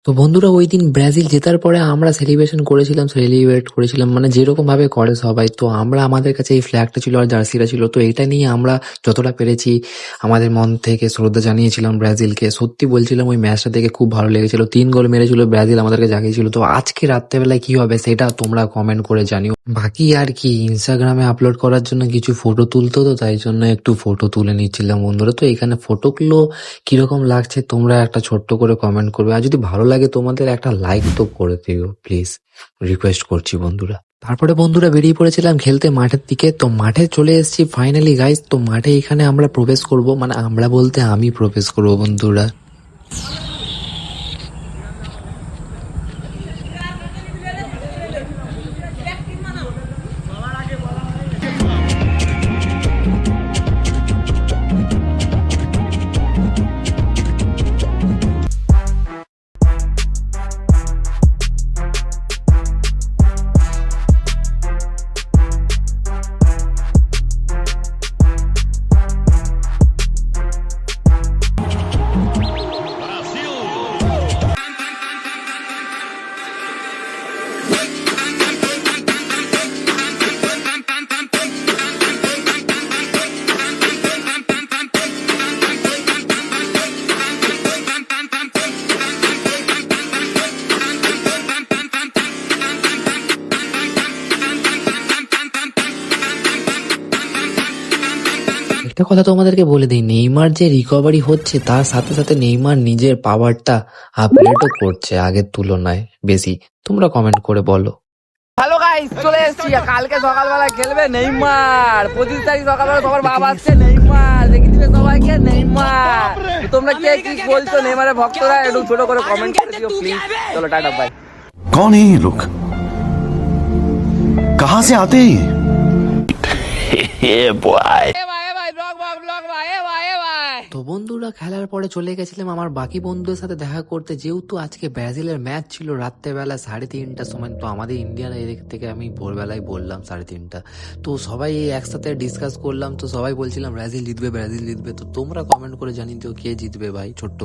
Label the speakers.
Speaker 1: তো বন্ধুরা ওই দিন ব্রাজিল জেতার পরে আমরা সেলিব্রেট করেছিলাম মানে যেরকম ভাবে করে সবাই। তো আমরা আমাদের কাছে এই ফ্ল্যাগটা ছিল আর জার্সিটা ছিল, তো এটা নিয়ে আমরা যতটা পেরেছি আমাদের মন থেকে শ্রদ্ধা জানিয়েছিলাম ব্রাজিলকে। সত্যি বলছিলাম ওই ম্যাচটা দেখে খুব ভালো লেগেছিল, 3 গোল মেরেছিল ব্রাজিল, আমাদেরকে জাগিয়েছিল। তো আজকে রাত্রেবেলায় কি হবে সেটা তোমরা কমেন্ট করে জানিও। বাকি আর কি, ইনস্টাগ্রামে আপলোড করার জন্য কিছু ফটো তুলতো, তো তাই জন্য একটু ফটো তুলে নিচ্ছিলাম বন্ধুরা। তো এখানে ফটোগুলো কিরকম লাগছে তোমরা একটা ছোট্ট করে কমেন্ট করবে, আর যদি ভালো লাগে তোমাদের একটা লাইক তো করে দিও প্লিজ, রিকোয়েস্ট করছি বন্ধুরা। তারপরে বন্ধুরা বেরিয়ে পড়েছিলাম খেলতে মাঠের দিকে। তো মাঠে চলে এসেছি ফাইনালি গাইস। তো মাঠে এখানে আমরা প্রবেশ করব, মানে আমরা বলতে আমি প্রবেশ করবো বন্ধুরা। একটা কথা তোমাদেরকে বলে দিই, নেইমার যে রিকভারি হচ্ছে তার সাথে সাথে নেইমার নিজের পাওয়ারটা আপগ্রেডও করছে আগের তুলনায় বেশি। তোমরা কমেন্ট করে বলো।
Speaker 2: হ্যালো গাইস, চলে এসেছি। কালকে সকালবেলা খেলবে নেইমার, 25 তারিখ সকালবেলা সবার বাবা আসছে নেইমার, দেখে দিবে সবাইকে নেইমার। তোমরা কে কি বলছো নেইমারের ভক্তরা, একটু ছোট করে কমেন্ট করে দিও প্লিজ। চলো টাটা বাই।
Speaker 3: कौन है ये लोग? कहां से आते हैं ये?
Speaker 1: তো বন্ধুরা খেলার পরে চলে গেছিলাম আমার বাকি বন্ধুদের সাথে দেখা করতে, যেহেতু আজকে ব্রাজিলের ম্যাচ ছিল রাত্রেবেলা 3:30টার সময়। তো আমাদের ইন্ডিয়ান এদিক থেকে আমি ভোরবেলায় বললাম 3:30। তো সবাই একসাথে ডিসকাস করলাম, তো সবাই বলছিলাম ব্রাজিল জিতবে ব্রাজিল জিতবে। তো তোমরা কমেন্ট করে জানিয়ে দিও কে জিতবে ভাই, ছোট্ট